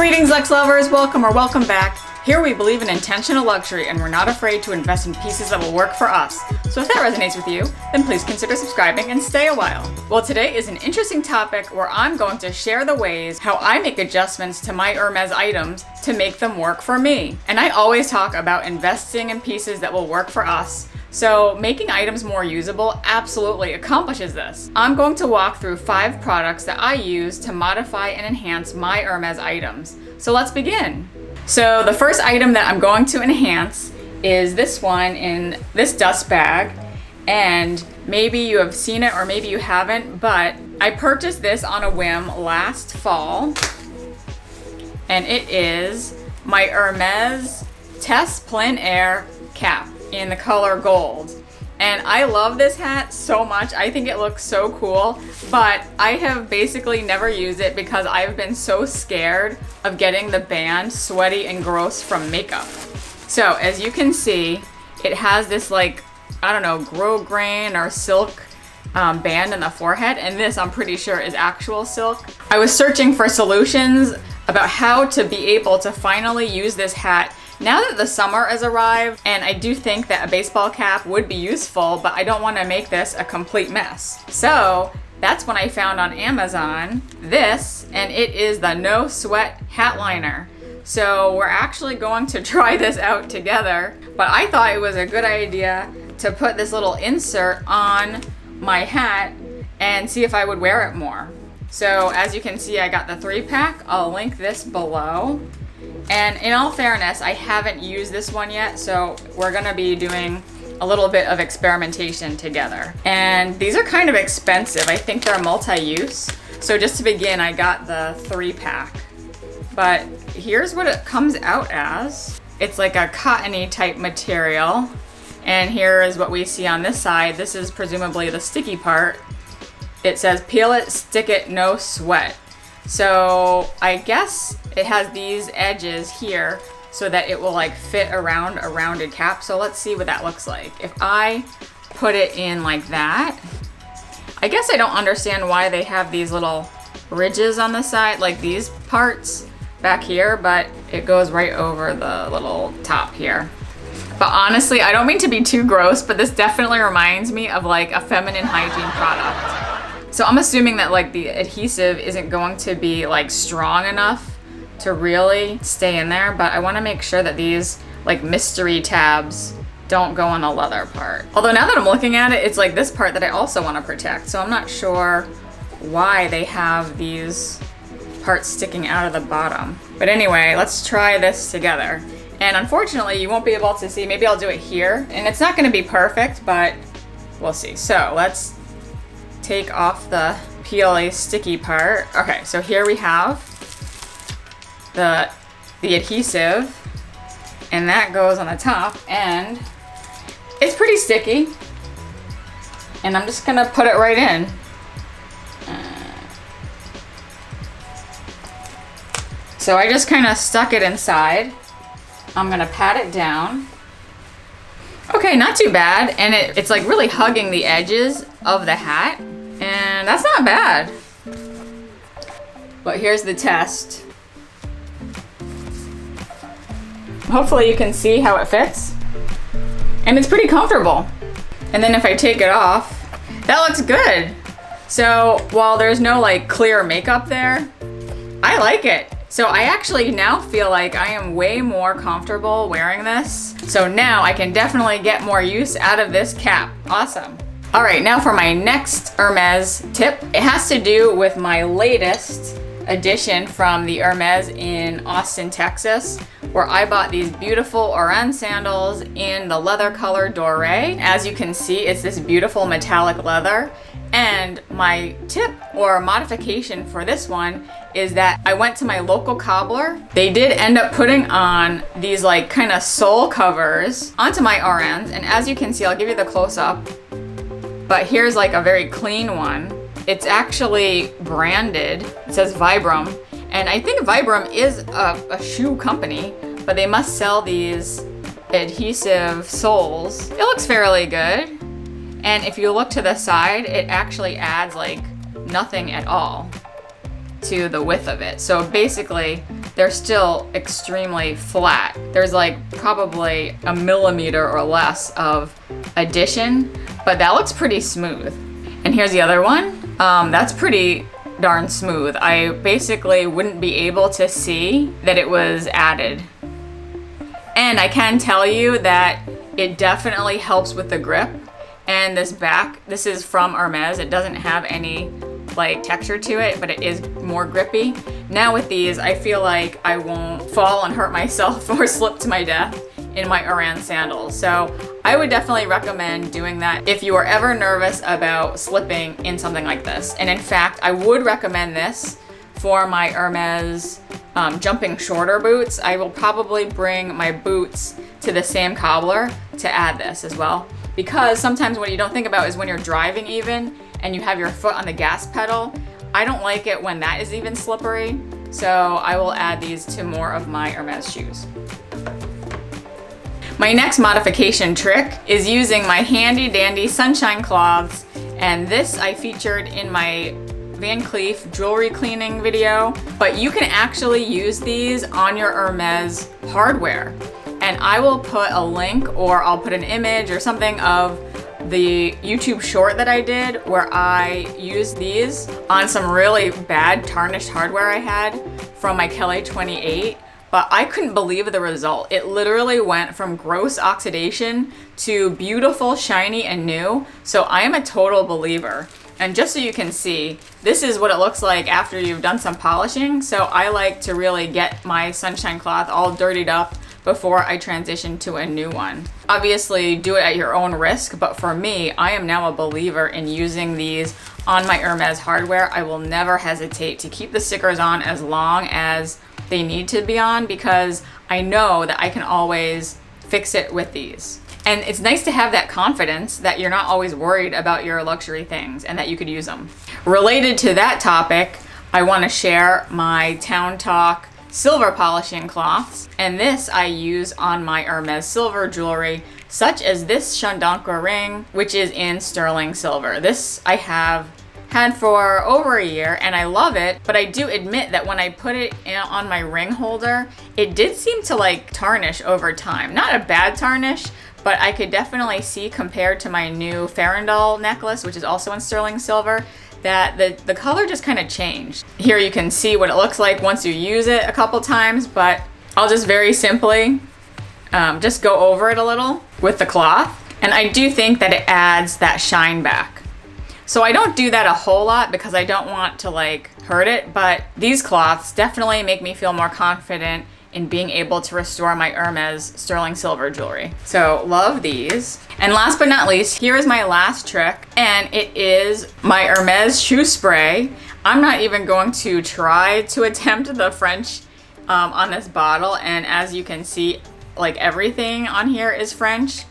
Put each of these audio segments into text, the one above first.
Greetings, Luxe lovers. Welcome back. Here we believe in intentional luxury and we're not afraid to invest in pieces that will work for us. So if that resonates with you, then please consider subscribing and stay a while. Well, today is an interesting topic where I'm going to share the ways how I make adjustments to my Hermès items to make them work for me. And I always talk about investing in pieces that will work for us. So making items more usable absolutely accomplishes this. I'm going to walk through 5 products that I use to modify and enhance my Hermès items. So let's begin. So the first item that I'm going to enhance is this one in this dust bag. And maybe you have seen it or maybe you haven't, but I purchased this on a whim last fall. And it is my Hermès Tess Plein Air cap in the color gold. And I love this hat so much. I think it looks so cool, but I have basically never used it because I've been so scared of getting the band sweaty and gross from makeup. So as you can see, it has this like, I don't know, grosgrain or silk band in the forehead, and this I'm pretty sure is actual silk. I was searching for solutions about how to be able to finally use this hat now that the summer has arrived, and I do think that a baseball cap would be useful, but I don't want to make this a complete mess. So that's when I found on Amazon this, and it is the No Sweat Hat Liner. So we're actually going to try this out together, but I thought it was a good idea to put this little insert on my hat and see if I would wear it more. So as you can see, I got the 3-pack. I'll link this below. And in all fairness, I haven't used this one yet, so we're gonna be doing a little bit of experimentation together. And these are kind of expensive. I think they're multi-use. So just to begin, I got the 3-pack. But here's what it comes out as. It's like a cottony type material. And here is what we see on this side. This is presumably the sticky part. It says, peel it, stick it, no sweat. So I guess it has these edges here so that it will like fit around a rounded cap. So let's see what that looks like. If I put it in like that, I guess I don't understand why they have these little ridges on the side, like these parts back here, but it goes right over the little top here. But honestly, I don't mean to be too gross, but this definitely reminds me of like a feminine hygiene product. So I'm assuming that like the adhesive isn't going to be like strong enough to really stay in there, but I want to make sure that these like mystery tabs don't go on the leather part. Although now that I'm looking at it, it's like this part that I also want to protect. So I'm not sure why they have these parts sticking out of the bottom. But anyway, let's try this together. And unfortunately, you won't be able to see. Maybe I'll do it here. And it's not going to be perfect, but we'll see. So let's take off the PLA sticky part. Okay, so here we have the adhesive, and that goes on the top, and it's pretty sticky. And I'm just gonna put it right in. So I just kind of stuck it inside. I'm gonna pat it down. Okay, not too bad, and it's like really hugging the edges of the hat, and that's not bad. But here's the test. Hopefully you can see how it fits, and it's pretty comfortable. And then if I take it off, that looks good. So while there's no like clear makeup there, I like it. So I actually now feel like I am way more comfortable wearing this. So now I can definitely get more use out of this cap. Awesome. All right, now for my next Hermès tip. It has to do with my latest addition from the Hermès in Austin, Texas, where I bought these beautiful orange sandals in the leather color doré. As you can see, it's this beautiful metallic leather. And my tip or modification for this one is that I went to my local cobbler. They did end up putting on these like kind of sole covers onto my orange. And as you can see, I'll give you the close up, but here's like a very clean one. It's actually branded. It says Vibram. And I think Vibram is a shoe company, but they must sell these adhesive soles. It looks fairly good. And if you look to the side, it actually adds like nothing at all to the width of it. So basically, they're still extremely flat. There's like probably a millimeter or less of addition, but that looks pretty smooth. And here's the other one. That's pretty darn smooth. I basically wouldn't be able to see that it was added. And I can tell you that it definitely helps with the grip. And this back, this is from Hermès. It doesn't have any like texture to it, but it is more grippy. Now with these, I feel like I won't fall and hurt myself or slip to my death in my Oran sandals. So I would definitely recommend doing that if you are ever nervous about slipping in something like this. And in fact, I would recommend this for my Hermès jumping shorter boots. I will probably bring my boots to the same cobbler to add this as well. Because sometimes what you don't think about is when you're driving even and you have your foot on the gas pedal, I don't like it when that is even slippery. So I will add these to more of my Hermès shoes. My next modification trick is using my handy dandy sunshine cloths, and this I featured in my Van Cleef jewelry cleaning video, but you can actually use these on your Hermès hardware. And I will put a link, or I'll put an image or something of the YouTube short that I did where I used these on some really bad tarnished hardware I had from my Kelly 28. But I couldn't believe the result. It literally went from gross oxidation to beautiful, shiny, and new. So I am a total believer. And just so you can see, this is what it looks like after you've done some polishing. So I like to really get my sunshine cloth all dirtied up before I transition to a new one. Obviously, do it at your own risk, but for me, I am now a believer in using these on my Hermès hardware. I will never hesitate to keep the stickers on as long as they need to be on, because I know that I can always fix it with these. And it's nice to have that confidence that you're not always worried about your luxury things and that you could use them. Related to that topic, I want to share my Town Talk silver polishing cloths, and this I use on my Hermès silver jewelry, such as this Chandonka ring, which is in sterling silver. This I have had for over a year and I love it, but I do admit that when I put it on my ring holder, it did seem to like tarnish over time. Not a bad tarnish, but I could definitely see, compared to my new Farandole necklace, which is also in sterling silver, that the color just kind of changed. Here you can see what it looks like once you use it a couple times, but I'll just very simply just go over it a little with the cloth. And I do think that it adds that shine back. So I don't do that a whole lot because I don't want to like hurt it, but these cloths definitely make me feel more confident in being able to restore my Hermès sterling silver jewelry. So love these. And last but not least, here is my last trick, and it is my Hermès shoe spray. I'm not even going to try to attempt the French on this bottle, and as you can see, like everything on here is French.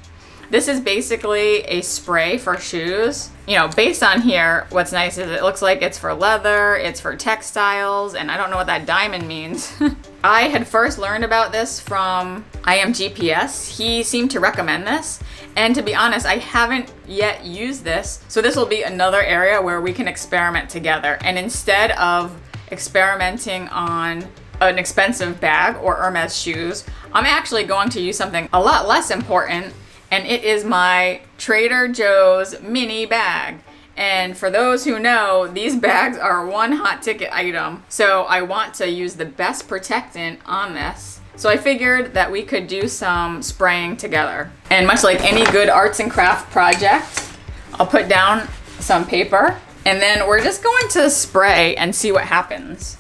This is basically a spray for shoes. You know, based on here, what's nice is it looks like it's for leather, it's for textiles, and I don't know what that diamond means. I had first learned about this from GPS. He seemed to recommend this, and to be honest, I haven't yet used this. So this will be another area where we can experiment together. And instead of experimenting on an expensive bag or Hermès shoes, I'm actually going to use something a lot less important, and it is my Trader Joe's mini bag. And for those who know, these bags are one hot ticket item. So I want to use the best protectant on this. So I figured that we could do some spraying together. And much like any good arts and craft project, I'll put down some paper and then we're just going to spray and see what happens.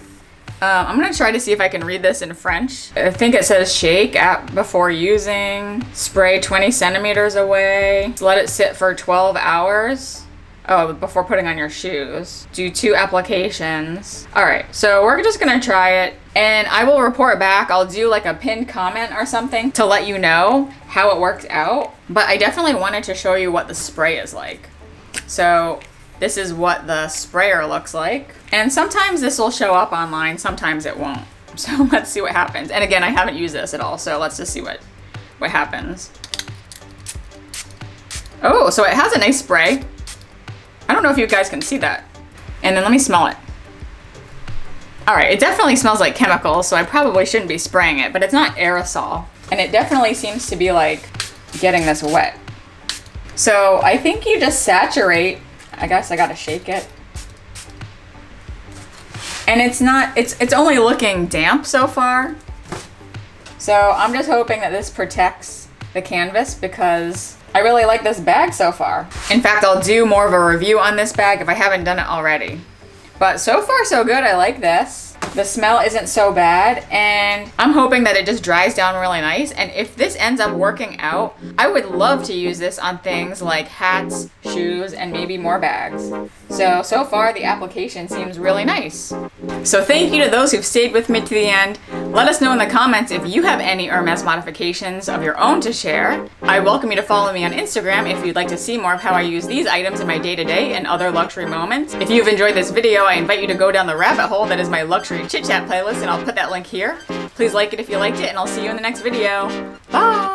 I'm gonna try to see if I can read this in French. I think it says shake before using, spray 20 centimeters away, let it sit for 12 hours. Oh, before putting on your shoes. Do 2 applications. All right, so we're just gonna try it and I will report back. I'll do like a pinned comment or something to let you know how it worked out. But I definitely wanted to show you what the spray is like. So this is what the sprayer looks like. And sometimes this will show up online, sometimes it won't. So let's see what happens. And again, I haven't used this at all, so let's just see what happens. Oh, so it has a nice spray. I don't know if you guys can see that. And then let me smell it. All right, it definitely smells like chemicals, so I probably shouldn't be spraying it, but it's not aerosol. And it definitely seems to be like getting this wet. So I think you just saturate. I guess I gotta shake it. And it's only looking damp so far. So I'm just hoping that this protects the canvas because I really like this bag so far. In fact, I'll do more of a review on this bag if I haven't done it already. But so far so good, I like this. The smell isn't so bad, and I'm hoping that it just dries down really nice. And if this ends up working out, I would love to use this on things like hats, shoes, and maybe more bags. So far the application seems really nice. So thank you to those who've stayed with me to the end. Let us know in the comments if you have any Hermès modifications of your own to share. I welcome you to follow me on Instagram if you'd like to see more of how I use these items in my day-to-day and other luxury moments. If you've enjoyed this video, I invite you to go down the rabbit hole that is my luxury chit chat playlist, and I'll put that link here. Please like it if you liked it, and I'll see you in the next video. Bye!